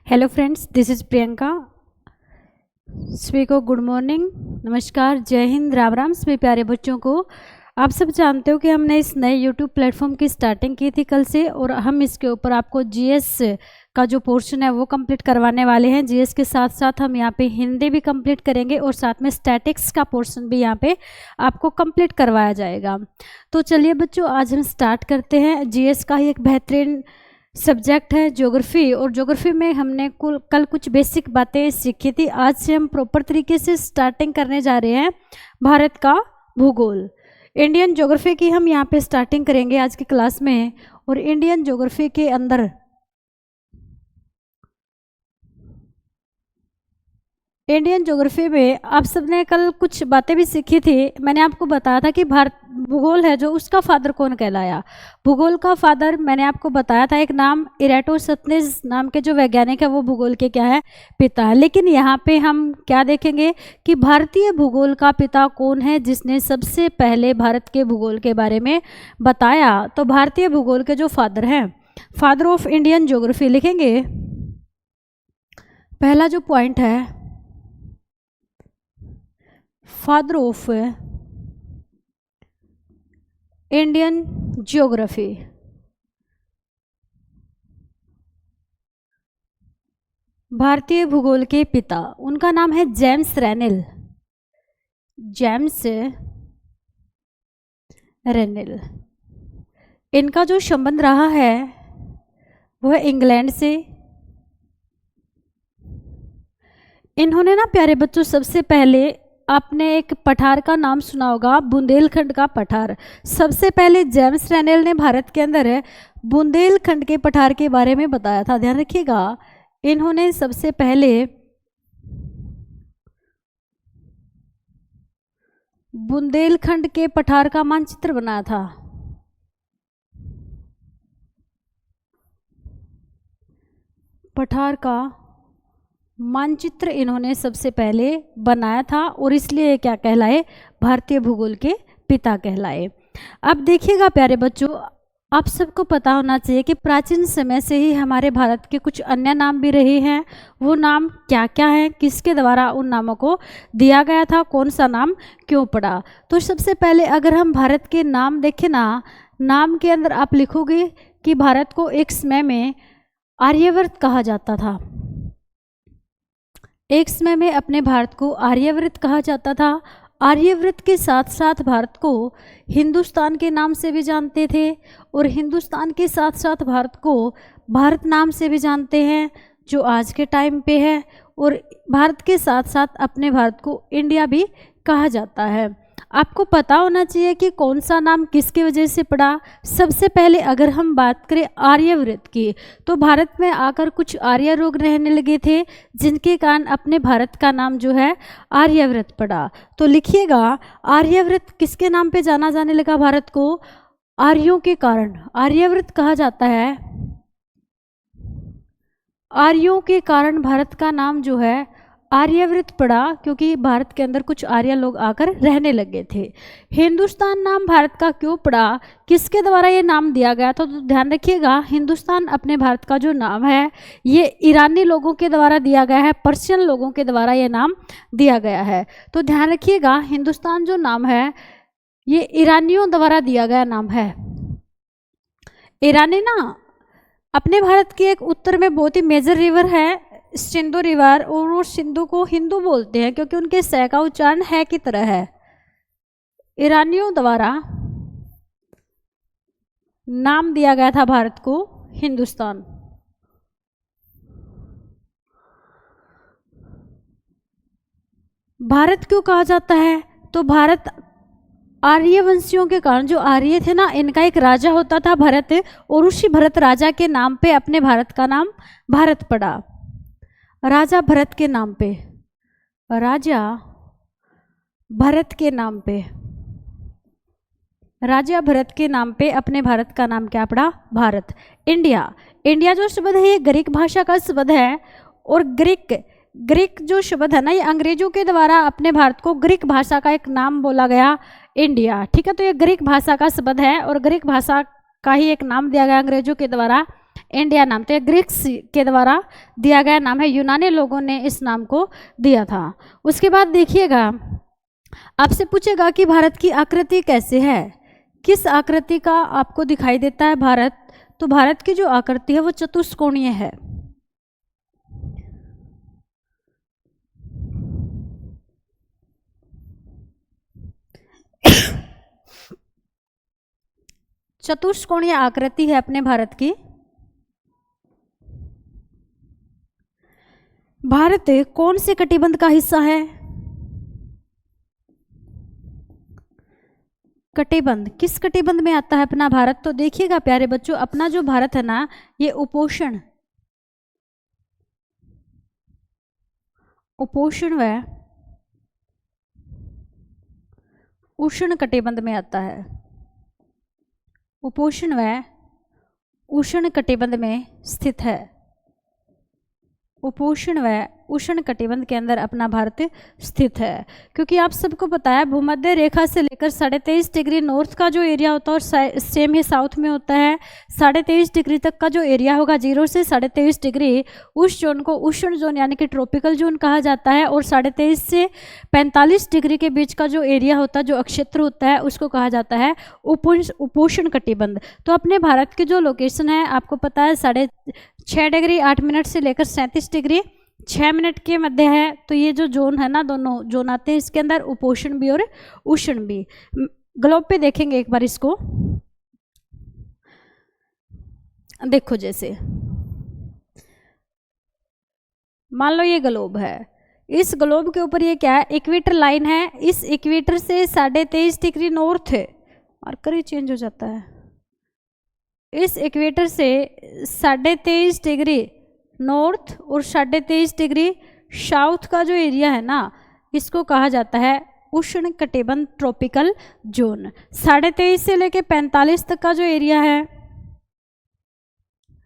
Hello friends, this is Priyanka. सभी को good morning, नमस्कार, जय हिंद, राम राम। सभी प्यारे बच्चों को आप सब जानते हो कि हमने इस नए यूट्यूब प्लेटफॉर्म की स्टार्टिंग की थी कल से, और हम इसके ऊपर आपको जीएस का जो पोर्शन है वो कंप्लीट करवाने वाले हैं। जीएस के साथ साथ हम यहाँ पे हिंदी भी कंप्लीट करेंगे और साथ में स्टैटिक्स का पोर्शन भी यहाँ पे आपको कंप्लीट करवाया जाएगा। तो चलिए बच्चों, आज हम स्टार्ट करते हैं। जीएस का ही एक बेहतरीन सब्जेक्ट है ज्योग्राफी, और ज्योग्राफी में हमने कल कुछ बेसिक बातें सीखी थी। आज से हम प्रॉपर तरीके से स्टार्टिंग करने जा रहे हैं भारत का भूगोल। इंडियन ज्योग्राफी की हम यहाँ पे स्टार्टिंग करेंगे आज की क्लास में। और इंडियन ज्योग्राफी के अंदर इंडियन ज्योग्राफी में आप सबने कल कुछ बातें भी सीखी थी। मैंने आपको बताया था कि भारत भूगोल है जो, उसका फादर कौन कहलाया। भूगोल का फादर मैंने आपको बताया था, एक नाम इरेटोस्थनीज नाम के जो वैज्ञानिक है वो भूगोल के क्या है, पिता है। लेकिन यहाँ पे हम क्या देखेंगे कि भारतीय भूगोल का पिता कौन है, जिसने सबसे पहले भारत के भूगोल के बारे में बताया। तो भारतीय भूगोल के जो फादर हैं, फादर ऑफ इंडियन ज्योग्राफी लिखेंगे। पहला जो पॉइंट है, फादर ऑफ इंडियन ज्योग्राफी, भारतीय भूगोल के पिता, उनका नाम है जेम्स रेनेल। जेम्स रेनेल। इनका जो संबंध रहा है वो है इंग्लैंड से। इन्होंने ना प्यारे बच्चों, सबसे पहले आपने एक पठार का नाम सुना होगा, बुंदेलखंड का पठार। सबसे पहले जेम्स रेनेल ने भारत के अंदर बुंदेलखंड के पठार के बारे में बताया था। ध्यान रखिएगा, इन्होंने सबसे पहले बुंदेलखंड के पठार का मानचित्र बनाया था। पठार का मानचित्र इन्होंने सबसे पहले बनाया था, और इसलिए क्या कहलाए, भारतीय भूगोल के पिता कहलाए। अब देखिएगा प्यारे बच्चों, आप सबको पता होना चाहिए कि प्राचीन समय से ही हमारे भारत के कुछ अन्य नाम भी रहे हैं। वो नाम क्या क्या हैं, किसके द्वारा उन नामों को दिया गया था, कौन सा नाम क्यों पड़ा। तो सबसे पहले अगर हम भारत के नाम देखें ना, नाम के अंदर आप लिखोगे कि भारत को एक समय में आर्यवर्त कहा जाता था। एक समय में अपने भारत को आर्यवर्त कहा जाता था। आर्यवर्त के साथ साथ भारत को हिंदुस्तान के नाम से भी जानते थे, और हिंदुस्तान के साथ साथ भारत को भारत नाम से भी जानते हैं जो आज के टाइम पे है। और भारत के साथ साथ अपने भारत को इंडिया भी कहा जाता है। आपको पता होना चाहिए कि कौन सा नाम किसकी वजह से पड़ा। सबसे पहले अगर हम बात करें आर्यवर्त की, तो भारत में आकर कुछ आर्य लोग रहने लगे थे, जिनके कारण अपने भारत का नाम जो है आर्यवर्त पड़ा। तो लिखिएगा, आर्यवर्त किसके नाम पे जाना जाने लगा भारत को, आर्यों के कारण आर्यवर्त कहा जाता है। आर्यों के कारण भारत का नाम जो है आर्यवर्त पड़ा, क्योंकि भारत के अंदर कुछ आर्य लोग आकर रहने लगे थे। हिंदुस्तान नाम भारत का क्यों पड़ा, किसके द्वारा ये नाम दिया गया था, तो ध्यान रखिएगा, हिंदुस्तान अपने भारत का जो नाम है ये ईरानी लोगों के द्वारा दिया गया है, पर्शियन लोगों के द्वारा ये नाम दिया गया है। तो ध्यान रखिएगा, हिंदुस्तान जो नाम है ये ईरानियों द्वारा दिया गया नाम है। ईरानी ना अपने भारत की एक उत्तर में बहुत ही मेजर रिवर है सिंधु रिवर, और वो सिंधु को हिंदू बोलते हैं क्योंकि उनके स का उच्चारण है की तरह है। ईरानियों द्वारा नाम दिया गया था भारत को हिंदुस्तान। भारत क्यों कहा जाता है, तो भारत आर्यवंशियों के कारण, जो आर्य थे ना, इनका एक राजा होता था भरत, और उसी भरत राजा के नाम पे अपने भारत का नाम भारत पड़ा। राजा भरत के नाम पे, राजा भरत के नाम पे, राजा भरत के नाम पे अपने भारत का नाम क्या पड़ा, भारत। इंडिया, इंडिया जो शब्द है ये ग्रीक भाषा का शब्द है, और ग्रीक जो शब्द है ना, ये अंग्रेजों के द्वारा अपने भारत को ग्रीक भाषा का एक नाम बोला गया, इंडिया। ठीक है, तो ये ग्रीक भाषा का शब्द है, और ग्रीक भाषा का ही एक नाम दिया गया अंग्रेजों के द्वारा इंडिया नाम। तो ये ग्रीक्स के द्वारा दिया गया नाम है, यूनानी लोगों ने इस नाम को दिया था। उसके बाद देखिएगा, आपसे पूछेगा कि भारत की आकृति कैसे है, किस आकृति का आपको दिखाई देता है भारत। तो भारत की जो आकृति है वो चतुष्कोणीय है। चतुष्कोणीय आकृति है अपने भारत की। भारत कौन से कटिबंध का हिस्सा है? कटिबंध, किस कटिबंध में आता है अपना भारत? तो देखिएगा प्यारे बच्चों, अपना जो भारत है ना, ये उपोष्ण व उष्ण कटिबंध में आता है। उपोष्ण व उष्ण कटिबंध में स्थित है। उपोष्ण व उष्ण कटिबंध के अंदर अपना भारत स्थित है। क्योंकि आप सबको पता है भूमध्य रेखा से लेकर 23.5 डिग्री नॉर्थ का जो एरिया होता है और सेम ही साउथ में होता है 23.5 डिग्री तक का जो एरिया होगा 0 से 23.5 डिग्री, उस जोन को उष्ण जोन यानी कि ट्रॉपिकल जोन कहा जाता है। और 23.5 से 45 डिग्री के बीच का जो एरिया होता है, जो अक्षेत्र होता है, उसको कहा जाता है उपोष्ण कटिबंध। तो अपने भारत की जो लोकेशन है आपको पता है 6.5 डिग्री 8 मिनट से लेकर 37 डिग्री 6 मिनट के मध्य है। तो ये जो जोन है ना, दोनों जोन आते हैं इसके अंदर, उपोष्ण भी और उष्ण भी। ग्लोब पे देखेंगे एक बार इसको, देखो जैसे मान लो ये ग्लोब है, इस ग्लोब के ऊपर ये क्या है, इक्वेटर लाइन है। इस इक्वेटर से 23.5 डिग्री नॉर्थ है, मार्कर ही चेंज हो जाता है। इस इक्वेटर से 23.5 डिग्री नॉर्थ और 23.5 डिग्री साउथ का जो एरिया है ना, इसको कहा जाता है उष्ण कटिबंध ट्रॉपिकल जोन। 23.5 से लेके 45 तक का जो एरिया है,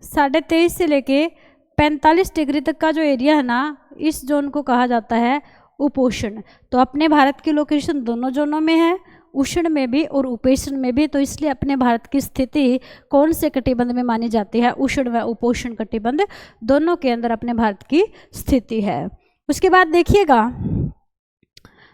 23.5 से लेके 45 डिग्री तक का जो एरिया है ना, इस जोन को कहा जाता है उपोष्ण। तो अपने भारत की लोकेशन दोनों जोनों में है, उष्ण में भी और उपोष्ण में भी। तो इसलिए अपने भारत की स्थिति कौन से कटिबंध में मानी जाती है? उष्ण व उपोष्ण कटिबंध दोनों के अंदर अपने भारत की स्थिति है। उसके बाद देखिएगा,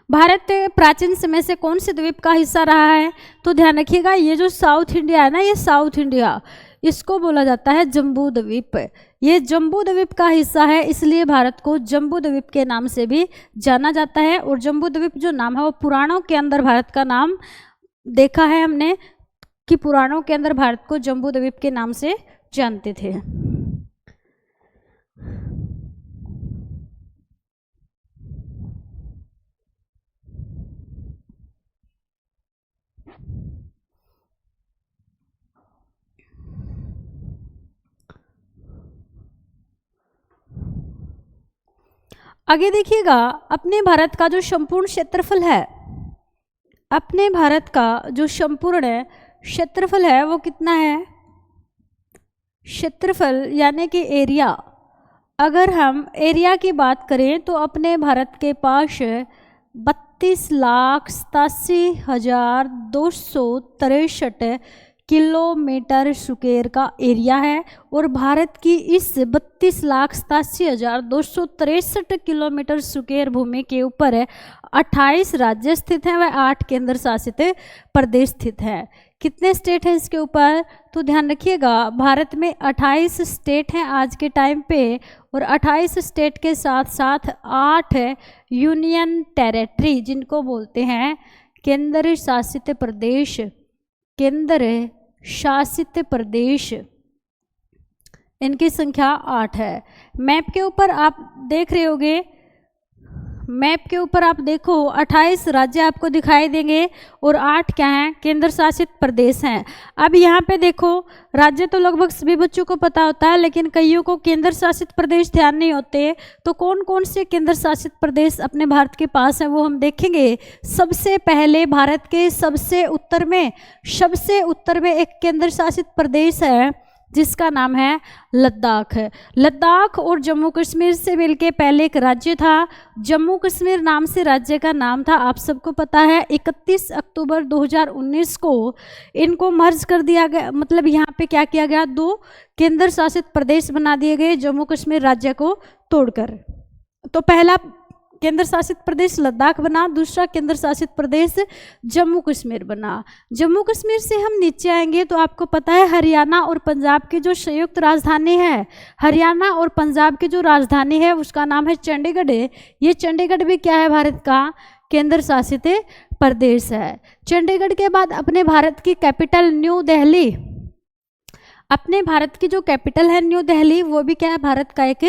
भारत प्राचीन समय से कौन से द्वीप का हिस्सा रहा है? तो ध्यान रखिएगा, ये जो साउथ इंडिया है ना, ये साउथ इंडिया, इसको बोला जाता है जम्बू द्वीप। ये जम्बू द्वीप का हिस्सा है, इसलिए भारत को जम्बू द्वीप के नाम से भी जाना जाता है। और जम्बू द्वीप जो नाम है वो पुराणों के अंदर भारत का नाम देखा है हमने कि पुराणों के अंदर भारत को जम्बू द्वीप के नाम से जानते थे। आगे देखिएगा, अपने भारत का जो संपूर्ण क्षेत्रफल है, अपने भारत का जो संपूर्ण क्षेत्रफल है वो कितना है? क्षेत्रफल यानी कि एरिया, अगर हम एरिया की बात करें तो अपने भारत के पास 32,87,263 किलोमीटर स्क्वायर का एरिया है। और भारत की इस 32,87,263 किलोमीटर स्क्वायर भूमि के ऊपर 28 राज्य स्थित हैं व 8 केंद्र शासित प्रदेश स्थित हैं। कितने स्टेट हैं इसके ऊपर? तो ध्यान रखिएगा, भारत में 28 स्टेट हैं आज के टाइम पे, और 28 स्टेट के साथ साथ 8 यूनियन टेरिटरी, जिनको बोलते हैं केंद्र शासित प्रदेश। केंद्र शासित प्रदेश, इनकी संख्या 8 है। मैप के ऊपर आप देख रहे होंगे, मैप के ऊपर आप देखो 28 राज्य आपको दिखाई देंगे और 8 क्या हैं? केंद्र शासित प्रदेश हैं। अब यहाँ पे देखो, राज्य तो लगभग सभी बच्चों को पता होता है, लेकिन कईयों को केंद्र शासित प्रदेश ध्यान नहीं होते। तो कौन कौन से केंद्र शासित प्रदेश अपने भारत के पास हैं वो हम देखेंगे। सबसे पहले भारत के सबसे उत्तर में एक केंद्र शासित प्रदेश है जिसका नाम है लद्दाख। लद्दाख और जम्मू कश्मीर से मिलके पहले एक राज्य था। जम्मू कश्मीर नाम से राज्य का नाम था, आप सबको पता है। 31 अक्टूबर 2019 को इनको मर्ज कर दिया गया, मतलब यहाँ पे क्या किया गया, 2 केंद्र शासित प्रदेश बना दिए गए जम्मू कश्मीर राज्य को तोड़कर। तो पहला केंद्र शासित प्रदेश लद्दाख बना, दूसरा केंद्र शासित प्रदेश जम्मू कश्मीर बना। जम्मू कश्मीर से हम नीचे आएंगे तो आपको पता है हरियाणा और पंजाब की जो संयुक्त राजधानी है, हरियाणा और पंजाब की जो राजधानी है उसका नाम है चंडीगढ़। ये चंडीगढ़ भी क्या है, भारत का केंद्र शासित प्रदेश है। चंडीगढ़ के बाद अपने भारत की कैपिटल न्यू दिल्ली, अपने भारत की जो कैपिटल है न्यू दिल्ली, वो भी क्या है, भारत का एक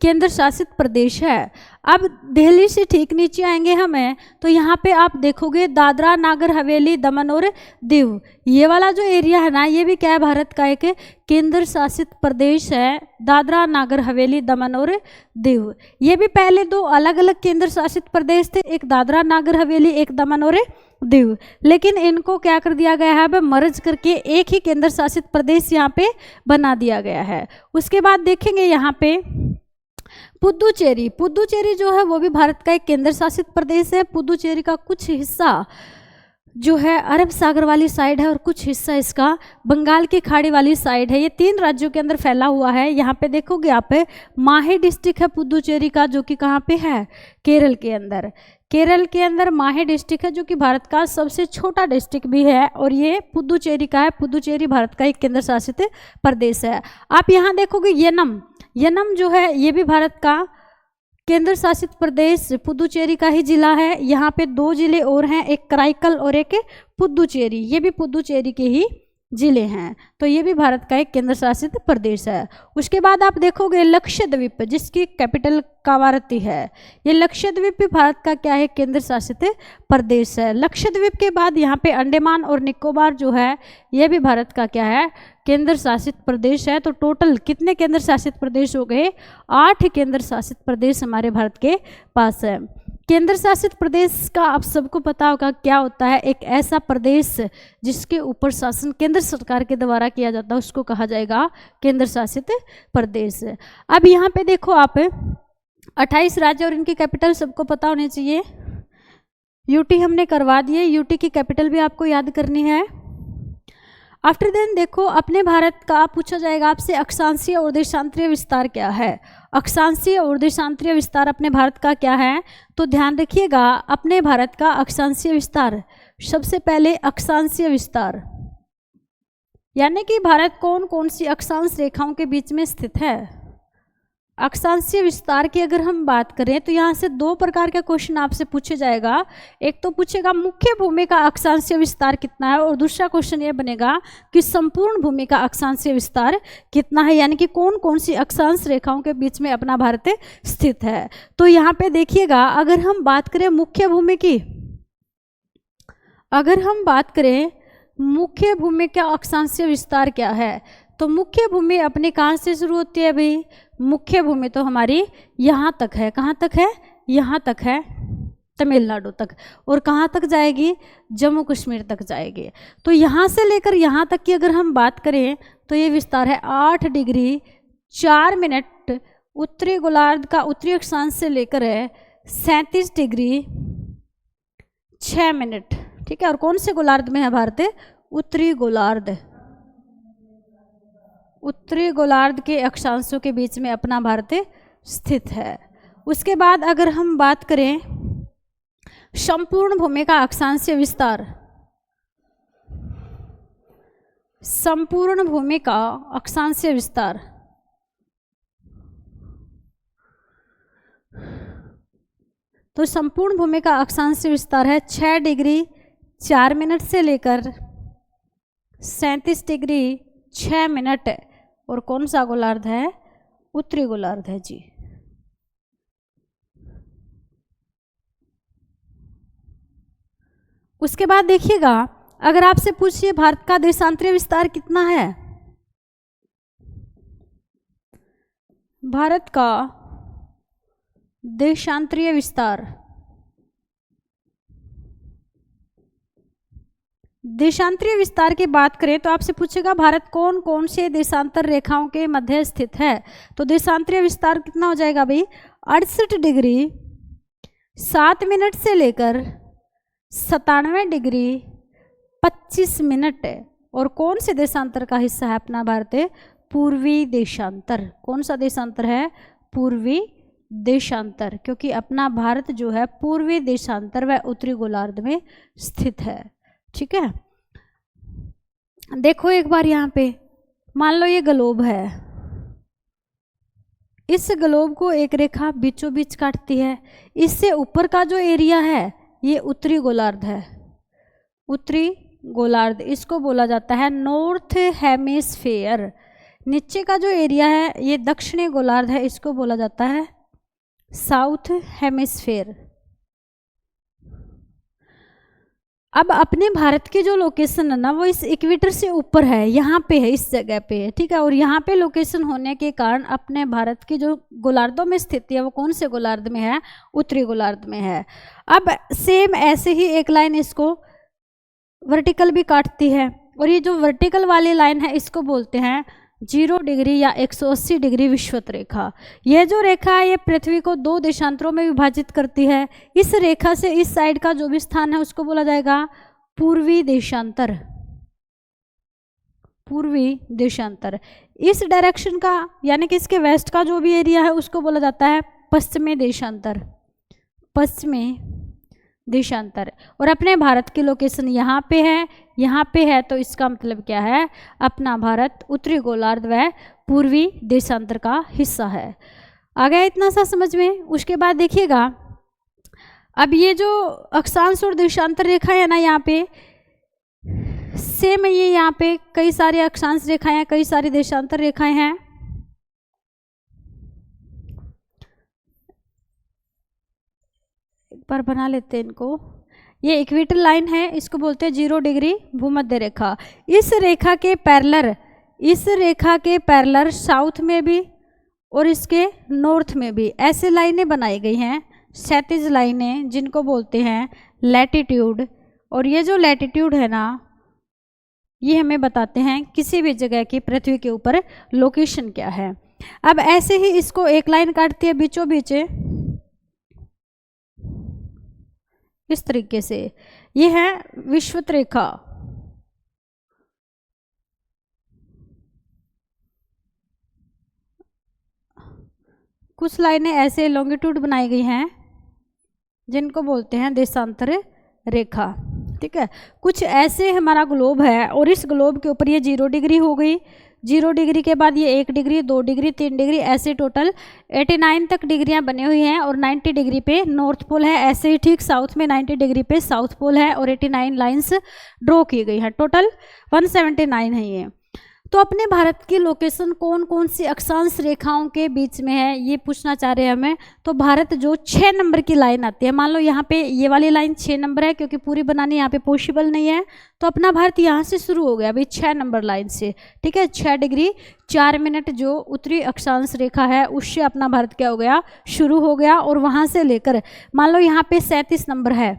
केंद्र शासित प्रदेश है। अब दिल्ली से ठीक नीचे आएंगे हमें तो यहाँ पे आप देखोगे दादरा नागर हवेली दमन और दीव, ये वाला जो एरिया है ना, ये भी क्या है, भारत का एक केंद्र शासित प्रदेश है। दादरा नागर हवेली दमन और दीव, ये भी पहले 2 अलग अलग केंद्र शासित प्रदेश थे, एक दादरा नागर हवेली, एक दमन और दीव, लेकिन इनको क्या कर दिया गया है, मर्ज करके एक ही केंद्र शासित प्रदेश यहाँ पे बना दिया गया है। उसके बाद देखेंगे यहाँ पे पुदुचेरी। पुदुचेरी जो है वो भी भारत का एक केंद्र शासित प्रदेश है। पुदुचेरी का कुछ हिस्सा जो है अरब सागर वाली साइड है और कुछ हिस्सा इसका बंगाल की खाड़ी वाली साइड है। ये 3 राज्यों के अंदर फैला हुआ है। यहाँ पे देखोगे आप, माहे डिस्ट्रिक्ट है पुदुचेरी का, जो कि कहाँ पे है, केरल के अंदर। केरल के अंदर माहे डिस्ट्रिक्ट है जो कि भारत का सबसे छोटा डिस्ट्रिक्ट भी है, और ये पुदुचेरी का है। पुदुचेरी भारत का एक केंद्र शासित प्रदेश है। आप यहाँ देखोगे येनम, येनम जो है ये भी भारत का केंद्र शासित प्रदेश पुदुचेरी का ही जिला है। यहाँ पे 2 जिले और हैं, एक कराईकल और एक पुदुचेरी, ये भी पुदुचेरी के ही जिले हैं। तो ये भी भारत का एक केंद्र शासित प्रदेश है। उसके बाद आप देखोगे लक्षद्वीप, जिसकी कैपिटल कावारती है। ये लक्षद्वीप भी भारत का क्या है, केंद्र शासित प्रदेश है। लक्षद्वीप के बाद यहाँ पे अंडमान और निकोबार जो है, ये भी भारत का क्या है, केंद्र शासित प्रदेश है। तो टोटल कितने केंद्र शासित प्रदेश हो गए, 8 केंद्र शासित प्रदेश हमारे भारत के पास है। केंद्र शासित प्रदेश का आप सबको पता होगा क्या होता है, एक ऐसा प्रदेश जिसके ऊपर शासन केंद्र सरकार के द्वारा किया जाता है, उसको कहा जाएगा केंद्र शासित प्रदेश। अब यहाँ पे देखो आप, 28 राज्य और इनकी कैपिटल सबको पता होनी चाहिए। यूटी हमने करवा दिए, यूटी की कैपिटल भी आपको याद करनी है। आफ्टर देन देखो, अपने भारत का पूछा जाएगा आपसे अक्षांशीय और देशांतरीय विस्तार क्या है। अक्षांशीय और देशांतरीय विस्तार अपने भारत का क्या है, तो ध्यान रखिएगा, अपने भारत का अक्षांशीय विस्तार, सबसे पहले अक्षांशीय विस्तार यानी कि भारत कौन कौन सी अक्षांश रेखाओं के बीच में स्थित है। अक्षांशीय विस्तार की अगर हम बात करें तो यहाँ से 2 प्रकार का क्वेश्चन आपसे पूछे जाएगा। एक तो पूछेगा मुख्य भूमि का अक्षांशीय विस्तार कितना है, और दूसरा क्वेश्चन ये बनेगा कि संपूर्ण भूमि का अक्षांशीय विस्तार कितना है, यानी कि कौन कौन सी अक्षांश रेखाओं के बीच में अपना भारत स्थित है। तो यहाँ पे देखिएगा, अगर हम बात करें मुख्य भूमि की, अगर हम बात करें मुख्य भूमि का अक्षांशीय विस्तार क्या है, तो मुख्य भूमि अपने कहाँ से शुरू होती है भाई, मुख्य भूमि तो हमारी यहाँ तक है। कहाँ तक है, यहाँ तक है, तमिलनाडु तक, और कहाँ तक जाएगी, जम्मू कश्मीर तक जाएगी। तो यहाँ से लेकर यहाँ तक की अगर हम बात करें तो ये विस्तार है 8 डिग्री 4 मिनट उत्तरी गोलार्ध का उत्तरी अक्षांश से लेकर है 37 डिग्री 6 मिनट, ठीक है। और कौन से गोलार्ध में है भारत, उत्तरी गोलार्ध, उत्तरी गोलार्ध के अक्षांशों के बीच में अपना भारत स्थित है। उसके बाद अगर हम बात करें संपूर्ण भूमि का अक्षांशीय विस्तार, संपूर्ण भूमि का अक्षांशीय विस्तार, तो संपूर्ण भूमि का अक्षांशीय विस्तार है 6 डिग्री 4 मिनट से लेकर 37 डिग्री 6 मिनट। और कौन सा गोलार्ध है, उत्तरी गोलार्ध है जी। उसके बाद देखिएगा, अगर आपसे पूछिए भारत का देशांतरीय विस्तार कितना है, भारत का देशांतरीय विस्तार, देशांतरीय विस्तार की बात करें तो आपसे पूछेगा भारत कौन कौन से देशांतर रेखाओं के मध्य स्थित है। तो देशांतरीय विस्तार कितना हो जाएगा भाई, 68 डिग्री 7 मिनट से लेकर 97 डिग्री 25 मिनट। और कौन से देशांतर का हिस्सा है अपना भारत, पूर्वी देशांतर। कौन सा देशांतर है, पूर्वी देशांतर, क्योंकि अपना भारत जो है पूर्वी देशांतर व उत्तरी गोलार्ध में स्थित है। ठीक है, देखो एक बार यहाँ पे मान लो ये ग्लोब है, इस ग्लोब को एक रेखा बीचों बीच काटती है। इससे ऊपर का जो एरिया है ये उत्तरी गोलार्ध है, उत्तरी गोलार्ध, इसको बोला जाता है नॉर्थ हेमिस्फीयर। नीचे का जो एरिया है ये दक्षिणी गोलार्ध है, इसको बोला जाता है साउथ हेमिस्फीयर। अब अपने भारत की जो लोकेशन है ना वो इस इक्वेटर से ऊपर है, यहाँ पे है, इस जगह पे है। ठीक है, और यहाँ पे लोकेशन होने के कारण अपने भारत की जो गोलार्धों में स्थिति है वो कौन से गोलार्ध में है, उत्तरी गोलार्ध में है। अब सेम ऐसे ही एक लाइन इसको वर्टिकल भी काटती है, और ये जो वर्टिकल वाली लाइन है इसको बोलते हैं 0 डिग्री या 180 डिग्री विषुवत रेखा। यह जो रेखा है ये पृथ्वी को 2 देशांतरों में विभाजित करती है। इस रेखा से इस साइड का जो भी स्थान है उसको बोला जाएगा पूर्वी देशांतर, पूर्वी देशांतर। इस डायरेक्शन का यानी कि इसके वेस्ट का जो भी एरिया है उसको बोला जाता है पश्चिमी देशांतर, पश्चिमी देशांतर। और अपने भारत की लोकेशन यहाँ पे है, यहाँ पे है, तो इसका मतलब क्या है, अपना भारत उत्तरी गोलार्ध व पूर्वी देशांतर का हिस्सा है। आ गया इतना सा समझ में। उसके बाद देखिएगा, अब ये जो अक्षांश और देशांतर रेखा है ना, यहाँ पे सेम ये यहाँ पे कई सारी अक्षांश रेखाएं हैं, कई सारी देशांतर रेखाएं हैं। एक बार बना लेते हैं इनको। ये इक्वेटर लाइन है, इसको बोलते हैं 0 डिग्री भूमध्य रेखा। इस रेखा के पैरेलल, इस रेखा के पैरेलल साउथ में भी और इसके नॉर्थ में भी ऐसे लाइनें बनाई गई हैं, क्षैतिज लाइनें, जिनको बोलते हैं लैटिट्यूड। और ये जो लैटिट्यूड है ना, ये हमें बताते हैं किसी भी जगह की पृथ्वी के ऊपर लोकेशन क्या है। अब ऐसे ही इसको एक लाइन काटती है बीचों बीच इस तरीके से, ये है विषुवत रेखा। कुछ लाइनें ऐसे लॉन्गिट्यूड बनाई गई हैं जिनको बोलते हैं देशांतर रेखा। ठीक है, कुछ ऐसे हमारा ग्लोब है और इस ग्लोब के ऊपर ये 0 डिग्री हो गई, 0 डिग्री के बाद ये 1 डिग्री 2 डिग्री 3 डिग्री ऐसे टोटल 89 तक डिग्रियां बनी हुई हैं। और 90 डिग्री पे नॉर्थ पोल है, ऐसे ही ठीक साउथ में 90 डिग्री पे साउथ पोल है और 89 लाइंस ड्रॉ की गई हैं। टोटल 179 है ये। तो अपने भारत की लोकेशन कौन कौन सी अक्षांश रेखाओं के बीच में है ये पूछना चाह रहे हैं हमें। तो भारत जो 6 नंबर की लाइन आती है, मान लो यहाँ पे ये वाली लाइन 6 नंबर है, क्योंकि पूरी बनानी यहाँ पे पॉसिबल नहीं है, तो अपना भारत यहाँ से शुरू हो गया भाई 6 नंबर लाइन से। ठीक है, 6 डिग्री 4 मिनट जो उत्तरी अक्षांश रेखा है उससे अपना भारत क्या हो गया, शुरू हो गया। और वहाँ से लेकर मान लो यहाँ पे 37 नंबर है,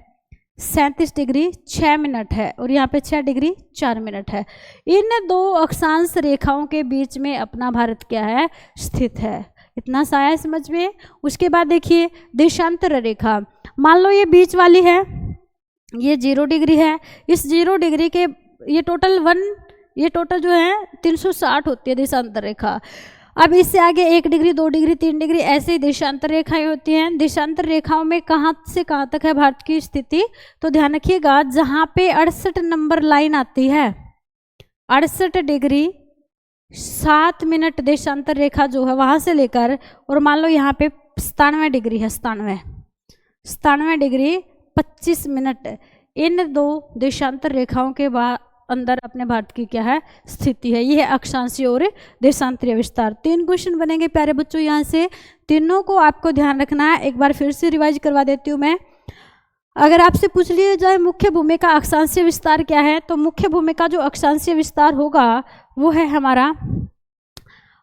37 डिग्री 6 मिनट है, और यहाँ पे 6 डिग्री 4 मिनट है। इन 2 अक्षांश रेखाओं के बीच में अपना भारत क्या है, स्थित है। इतना सा आया समझ में। उसके बाद देखिए देशांतर रेखा, मान लो ये बीच वाली है, ये 0 डिग्री है। इस 0 डिग्री के ये टोटल जो है 360 होती है देशांतर रेखा। अब इससे आगे 1 डिग्री 2 डिग्री 3 डिग्री ऐसे ही देशांतर रेखाएं होती हैं। देशांतर रेखाओं में कहाँ से कहाँ तक है भारत की स्थिति, तो ध्यान रखिएगा, जहाँ पे 68 नंबर लाइन आती है, 68 डिग्री 7 मिनट देशांतर रेखा जो है वहाँ से लेकर, और मान लो यहाँ पे 97 डिग्री है, 97 डिग्री 25 मिनट, इन 2 देशांतर रेखाओं के बाद अंदर अपने भारत की क्या है, स्थिति है। यह है अक्षांशीय और देशांतरीय विस्तार। 3 क्वेश्चन बनेंगे प्यारे बच्चों, यहाँ से तीनों को आपको ध्यान रखना है। एक बार फिर से रिवाइज करवा देती हूँ मैं। अगर आपसे पूछ लिया जाए मुख्य भूमि का अक्षांशीय विस्तार क्या है, तो मुख्य भूमि का जो अक्षांशीय विस्तार होगा वो है हमारा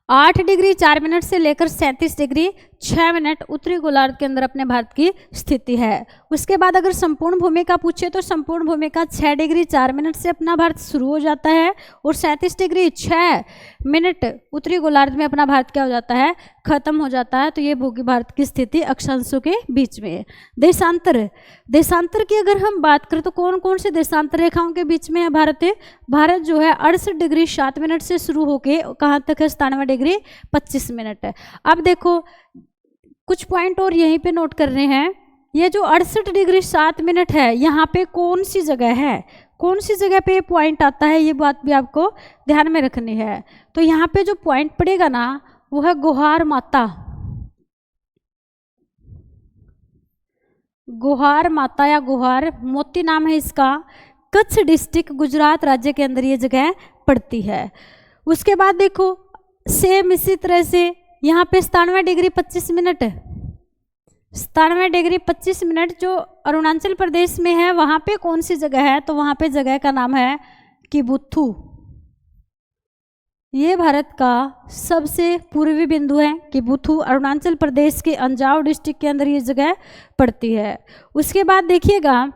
8 डिग्री 4 मिनट से लेकर 37 डिग्री 6 मिनट उत्तरी गोलार्ध के अंदर अपने भारत की स्थिति है। उसके बाद अगर संपूर्ण भूमि का पूछे तो संपूर्ण भूमि का 6 डिग्री 4 मिनट से अपना भारत शुरू हो जाता है और 37 डिग्री 6 मिनट उत्तरी गोलार्ध में अपना भारत क्या हो जाता है, खत्म हो जाता है। तो ये भूमि भारत की स्थिति अक्षांशों के बीच में है। देशांतर, देशांतर की अगर हम बात करें तो कौन कौन से देशांतर रेखाओं के बीच में है भारत? भारत जो है 68 डिग्री 7 मिनट से शुरू होके कहाँ तक है, 97 डिग्री 25 मिनट है। अब देखो कुछ पॉइंट और यहीं पे नोट कर रहे हैं, ये जो 68 डिग्री 7 मिनट है यहाँ पे कौन सी जगह है, कौन सी जगह पे ये पॉइंट आता है, ये बात भी आपको ध्यान में रखनी है। तो यहाँ पे जो पॉइंट पड़ेगा ना वो है गुहार माता, गुहार माता या गुहार मोती नाम है इसका। कच्छ डिस्ट्रिक्ट गुजरात राज्य के अंदर ये जगह पड़ती है। उसके बाद देखो सेम इसी तरह से यहाँ पे 97 डिग्री 25 मिनट, 97 डिग्री 25 मिनट जो अरुणाचल प्रदेश में है वहाँ पे कौन सी जगह है, तो वहाँ पे जगह का नाम है किबुथु। ये भारत का सबसे पूर्वी बिंदु है किबुथु, अरुणाचल प्रदेश के अंजाव डिस्ट्रिक्ट के अंदर ये जगह पड़ती है। उसके बाद देखिएगा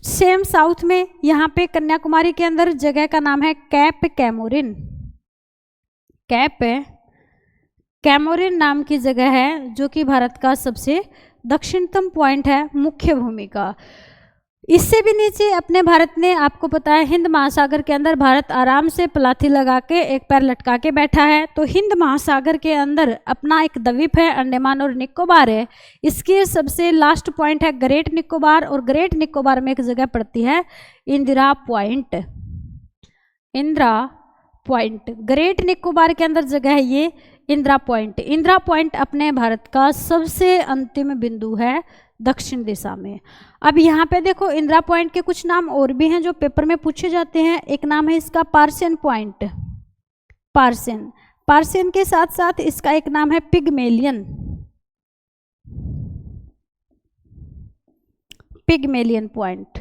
सेम साउथ में यहाँ पे कन्याकुमारी के अंदर जगह का नाम है कैप कैमोरिन, कैप कैमोरिन नाम की जगह है जो कि भारत का सबसे दक्षिणतम पॉइंट है मुख्य भूमि का। इससे भी नीचे अपने भारत ने, आपको पता है हिंद महासागर के अंदर भारत आराम से पलाथी लगा के एक पैर लटका के बैठा है। तो हिंद महासागर के अंदर अपना एक द्वीप है अंडमान और निकोबार है, इसके सबसे लास्ट पॉइंट है ग्रेट निकोबार, और ग्रेट निकोबार में एक जगह पड़ती है Indira point, Indira point. Great Nicobar के अंदर जगह है ये इंदिरा पॉइंट। इंदिरा पॉइंट अपने भारत का सबसे अंतिम बिंदु है दक्षिण दिशा में। अब यहाँ पे देखो इंदिरा पॉइंट के कुछ नाम और भी हैं जो पेपर में पूछे जाते हैं। एक नाम है इसका पार्सियन पॉइंट, पार्सियन, पार्सियन के साथ साथ इसका एक नाम है पिगमेलियन, पिगमेलियन पॉइंट।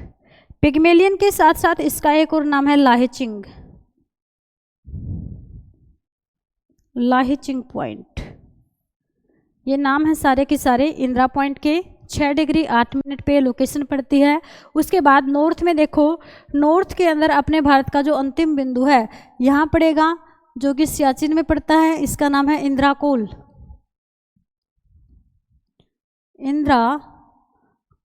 पिगमेलियन के साथ साथ इसका एक और नाम है लाहिचिंग, लाहिचिंग पॉइंट। ये नाम है सारे के सारे इंदिरा पॉइंट के। 6 डिग्री 8 मिनट पे लोकेशन पड़ती है। उसके बाद नॉर्थ में देखो, नॉर्थ के अंदर अपने भारत का जो अंतिम बिंदु है यहाँ पड़ेगा जो कि सियाचिन में पड़ता है, इसका नाम है इंदिरा कोल, इंदिरा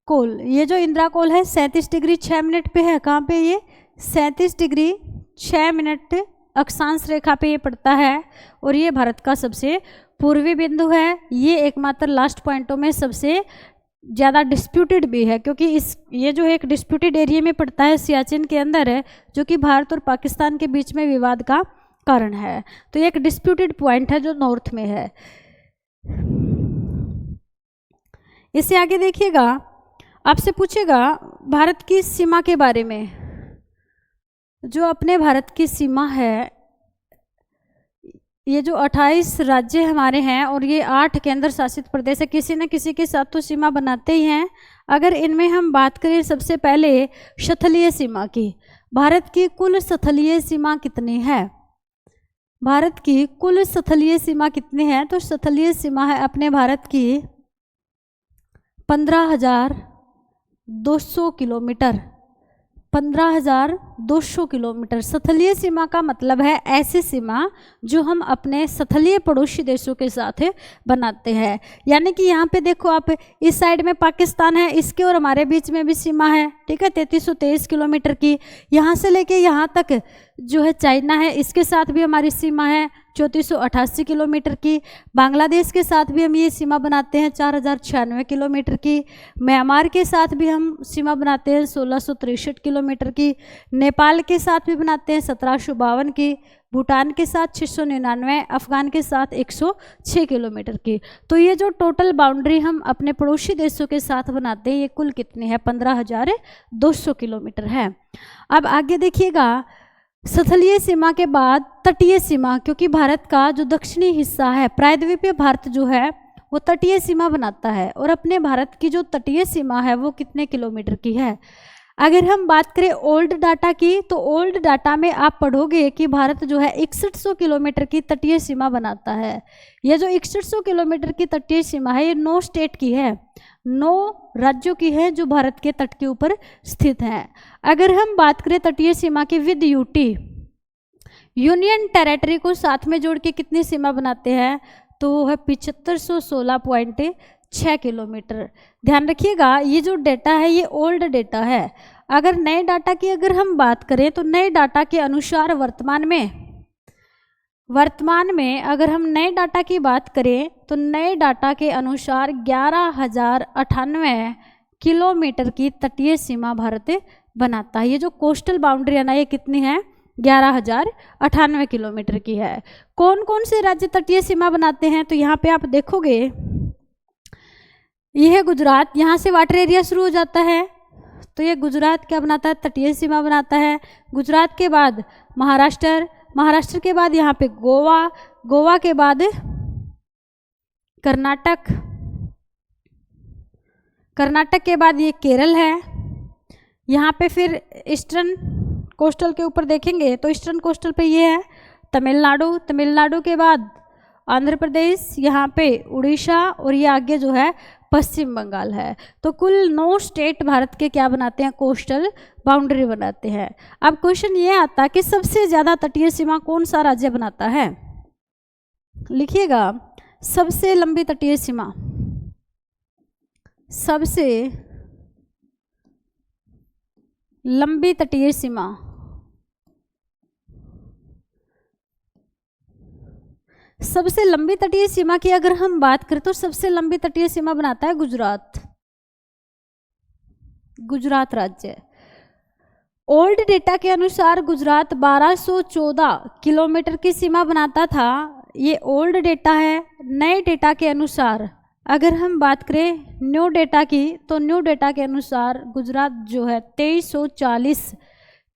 कोल। ये जो इंदिरा कोल है 37 डिग्री 6 मिनट पे है, कहाँ पे ये 37 डिग्री 6 मिनट अक्षांश रेखा पे ये पड़ता है और ये भारत का सबसे पूर्वी बिंदु है। ये एकमात्र लास्ट पॉइंटों में सबसे ज़्यादा डिस्प्यूटेड भी है क्योंकि ये जो एक डिस्प्यूटेड एरिया में पड़ता है सियाचिन के अंदर है, जो कि भारत और पाकिस्तान के बीच में विवाद का कारण है। तो ये एक डिस्प्यूटेड पॉइंट है जो नॉर्थ में है। इससे आगे देखिएगा, आपसे पूछेगा भारत की सीमा के बारे में। जो अपने भारत की सीमा है, ये जो 28 राज्य हमारे हैं और ये 8 केंद्र शासित प्रदेश है, किसी न किसी के साथ तो सीमा बनाते ही हैं। अगर इनमें हम बात करें सबसे पहले स्थलीय सीमा की, भारत की कुल स्थलीय सीमा कितनी है, भारत की कुल स्थलीय सीमा कितनी है, तो स्थलीय सीमा है अपने भारत की 15,200 किलोमीटर, 15,200 किलोमीटर। स्थलीय सीमा का मतलब है ऐसी सीमा जो हम अपने स्थलीय पड़ोसी देशों के साथ बनाते हैं। यानी कि यहाँ पे देखो आप, इस साइड में पाकिस्तान है, इसके और हमारे बीच में भी सीमा है, ठीक है, 3323 किलोमीटर की। यहाँ से लेके यहाँ तक जो है चाइना है, इसके साथ भी हमारी सीमा है 3488 किलोमीटर की। बांग्लादेश के साथ भी हम ये सीमा बनाते हैं 4096 किलोमीटर की। म्यांमार के साथ भी हम सीमा बनाते हैं 1663 किलोमीटर की। नेपाल के साथ भी बनाते हैं 1752 की। भूटान के साथ 699, अफगान के साथ 106 किलोमीटर की। तो ये जो टोटल बाउंड्री हम अपने पड़ोसी देशों के साथ बनाते हैं ये कुल कितनी है, 15,200 किलोमीटर है। अब आगे देखिएगा, स्थलीय सीमा के बाद तटीय सीमा, क्योंकि भारत का जो दक्षिणी हिस्सा है, प्रायद्वीपीय भारत जो है वो तटीय सीमा बनाता है, और अपने भारत की जो तटीय सीमा है वो कितने किलोमीटर की है। अगर हम बात करें ओल्ड डाटा की, तो ओल्ड डाटा में आप पढ़ोगे कि भारत जो है 6100 किलोमीटर की तटीय सीमा बनाता है। यह जो 6100 किलोमीटर की तटीय सीमा है, ये 9 स्टेट की है, 9 राज्यों की है जो भारत के तट के ऊपर स्थित हैं। अगर हम बात करें तटीय सीमा की विद यूटी, यूनियन टेरिटरी को साथ में जोड़ के कितनी सीमा बनाते हैं, तो वो है 7516.6 किलोमीटर। ध्यान रखिएगा, ये जो डेटा है ये ओल्ड डेटा है। अगर नए डाटा की अगर हम बात करें, तो नए डाटा के अनुसार वर्तमान में अगर हम नए डाटा की बात करें, तो नए डाटा के अनुसार 11,098 किलोमीटर की तटीय सीमा भारत बनाता है। ये जो कोस्टल बाउंड्री है ना, ये कितनी है, 11,098 किलोमीटर की है। कौन कौन से राज्य तटीय सीमा बनाते हैं, तो यहाँ पे आप देखोगे यह है गुजरात, यहाँ से वाटर एरिया शुरू हो जाता है, तो ये गुजरात क्या बनाता है, तटीय सीमा बनाता है। गुजरात के बाद महाराष्ट्र, महाराष्ट्र के बाद यहाँ पे गोवा, गोवा के बाद कर्नाटक, कर्नाटक के बाद ये केरल है। यहाँ पे फिर ईस्टर्न कोस्टल के ऊपर देखेंगे तो ईस्टर्न कोस्टल पे ये है तमिलनाडु, तमिलनाडु के बाद आंध्र प्रदेश, यहाँ पे उड़ीसा, और ये आगे जो है पश्चिम बंगाल है। तो कुल 9 स्टेट भारत के क्या बनाते हैं, कोस्टल बाउंड्री बनाते हैं। अब क्वेश्चन ये आता है कि सबसे ज़्यादा तटीय सीमा कौन सा राज्य बनाता है, लिखिएगा, सबसे लंबी तटीय सीमा, सबसे लंबी तटीय सीमा, सबसे लंबी तटीय सीमा की अगर हम बात करें तो सबसे लंबी तटीय सीमा बनाता है गुजरात, गुजरात राज्य। ओल्ड डेटा के अनुसार गुजरात 1214 किलोमीटर की सीमा बनाता था, ये ओल्ड डेटा है। नए डेटा के अनुसार अगर हम बात करें न्यू डेटा की, तो न्यू डेटा के अनुसार गुजरात जो है 2340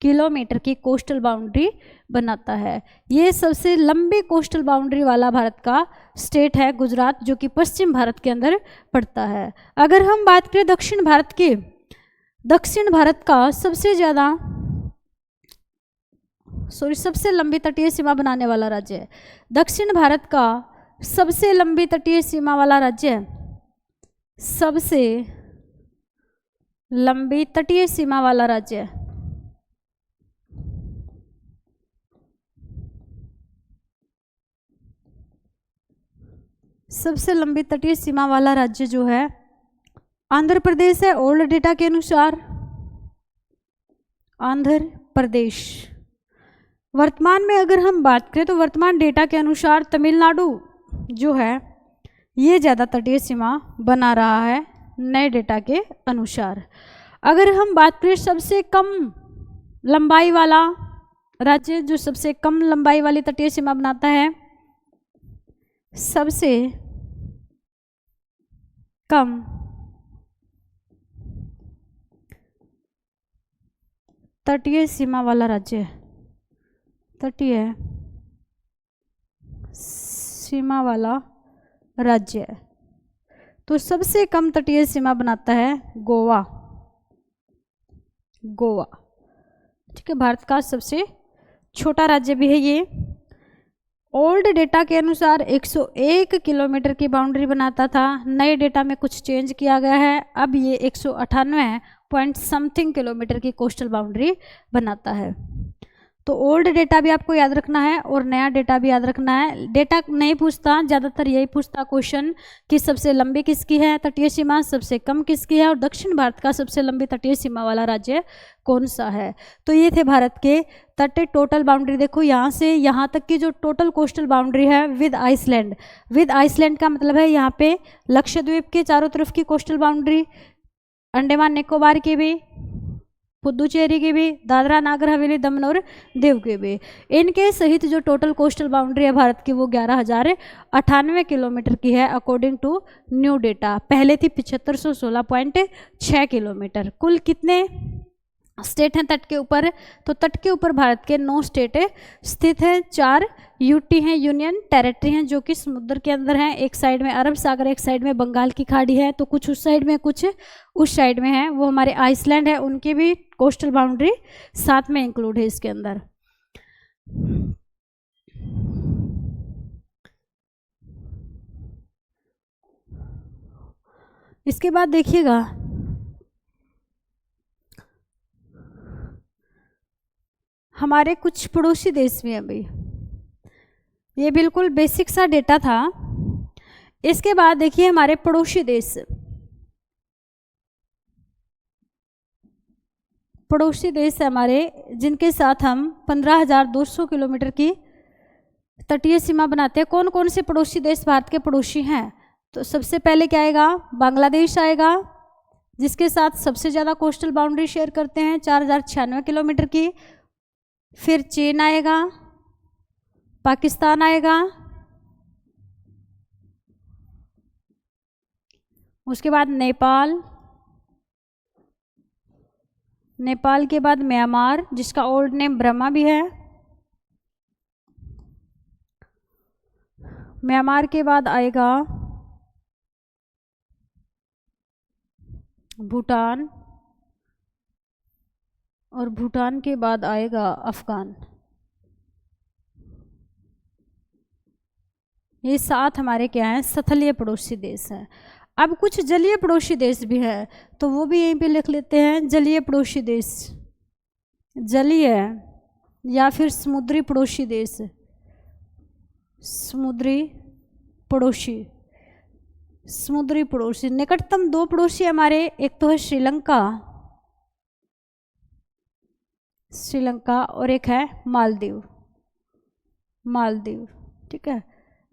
किलोमीटर की कोस्टल बाउंड्री बनाता है। ये सबसे लंबी कोस्टल बाउंड्री वाला भारत का स्टेट है गुजरात, जो कि पश्चिम भारत के अंदर पड़ता है। अगर हम बात करें दक्षिण भारत की, दक्षिण भारत का सबसे लंबी तटीय सीमा बनाने वाला राज्य है। दक्षिण भारत का सबसे लंबी तटीय सीमा वाला राज्य, सबसे लंबी तटीय सीमा वाला राज्य, सबसे लंबी तटीय सीमा वाला राज्य जो है आंध्र प्रदेश है। ओल्ड डेटा के अनुसार आंध्र प्रदेश। वर्तमान में अगर हम बात करें तो वर्तमान डेटा के अनुसार तमिलनाडु जो है ये ज़्यादा तटीय सीमा बना रहा है नए डेटा के अनुसार। अगर हम बात करें सबसे कम लंबाई वाला राज्य, जो सबसे कम लंबाई वाली तटीय सीमा बनाता है, सबसे कम तटीय सीमा वाला राज्य, तटीय सीमा वाला राज्य, तो सबसे कम तटीय सीमा बनाता है गोवा, गोवा। ठीक है, भारत का सबसे छोटा राज्य भी है ये। ओल्ड डेटा के अनुसार 101 किलोमीटर की बाउंड्री बनाता था, नए डेटा में कुछ चेंज किया गया है, अब ये 198 पॉइंट समथिंग किलोमीटर की कोस्टल बाउंड्री बनाता है। तो ओल्ड डेटा भी आपको याद रखना है और नया डेटा भी याद रखना है। डेटा नहीं पूछता, ज़्यादातर यही पूछता क्वेश्चन कि सबसे लंबी किसकी है तटीय सीमा, सबसे कम किसकी है, और दक्षिण भारत का सबसे लंबी तटीय सीमा वाला राज्य कौन सा है। तो ये थे भारत के तटीय टोटल बाउंड्री। देखो यहाँ से यहाँ तक की जो टोटल कोस्टल बाउंड्री है विद आइसलैंड, विद आइसलैंड का मतलब है यहाँ पे लक्षद्वीप के चारों तरफ की कोस्टल बाउंड्री, अंडमान निकोबार की भी, पुदुचेरी की भी, दादरा नागर हवेली, दमन और दीव की भी, इनके सहित जो टोटल कोस्टल बाउंड्री है भारत की वो 11,098 किलोमीटर की है अकॉर्डिंग टू न्यू डेटा। पहले थी 7516.6 किलोमीटर। कुल कितने स्टेट हैं तट के ऊपर, तो तट के ऊपर भारत के 9 स्टेट स्थित हैं। 4 यूटी हैं, यूनियन टेरिटरी हैं, जो कि समुद्र के अंदर हैं। एक साइड में अरब सागर, एक साइड में बंगाल की खाड़ी है, तो कुछ उस साइड में कुछ उस साइड में है। वो हमारे आइसलैंड है, उनकी भी कोस्टल बाउंड्री साथ में इंक्लूड है इसके अंदर। इसके बाद देखिएगा हमारे कुछ पड़ोसी देश भी हैं भाई, ये बिल्कुल बेसिक सा डेटा था। इसके बाद देखिए हमारे पड़ोसी देश, पड़ोसी देश हमारे जिनके साथ हम 15,200 किलोमीटर की तटीय सीमा बनाते हैं। कौन कौन से पड़ोसी देश भारत के पड़ोसी हैं? तो सबसे पहले क्या आएगा? बांग्लादेश आएगा, जिसके साथ सबसे ज़्यादा कोस्टल बाउंड्री शेयर करते हैं 4,096 किलोमीटर की। फिर चीन आएगा, पाकिस्तान आएगा, उसके बाद नेपाल, नेपाल के बाद म्यांमार, जिसका ओल्ड नेम ब्रह्मा भी है। म्यांमार के बाद आएगा भूटान, और भूटान के बाद आएगा अफगान। ये 7 हमारे क्या हैं? स्थलीय पड़ोसी देश हैं। अब कुछ जलीय पड़ोसी देश भी हैं, तो वो भी यहीं पे लिख लेते हैं। जलीय पड़ोसी देश, जलीय या फिर समुद्री पड़ोसी देश, समुद्री पड़ोसी, समुद्री पड़ोसी। निकटतम 2 पड़ोसी हमारे, एक तो है श्रीलंका, श्रीलंका, और एक है मालदीव, मालदीव, ठीक है।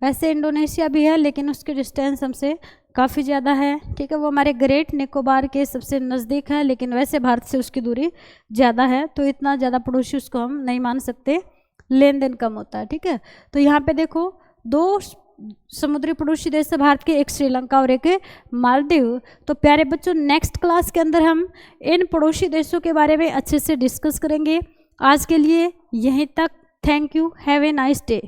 वैसे इंडोनेशिया भी है, लेकिन उसकी डिस्टेंस हमसे काफ़ी ज़्यादा है, ठीक है। वो हमारे ग्रेट निकोबार के सबसे नज़दीक है, लेकिन वैसे भारत से उसकी दूरी ज़्यादा है, तो इतना ज़्यादा पड़ोसी उसको हम नहीं मान सकते, लेन देन कम होता है, ठीक है। तो यहाँ पे देखो 2 समुद्री पड़ोसी देश है भारत के, एक श्रीलंका और एक मालदीव। तो प्यारे बच्चों, नेक्स्ट क्लास के अंदर हम इन पड़ोसी देशों के बारे में अच्छे से डिस्कस करेंगे। आज के लिए यहीं तक। Thank you, have a nice day.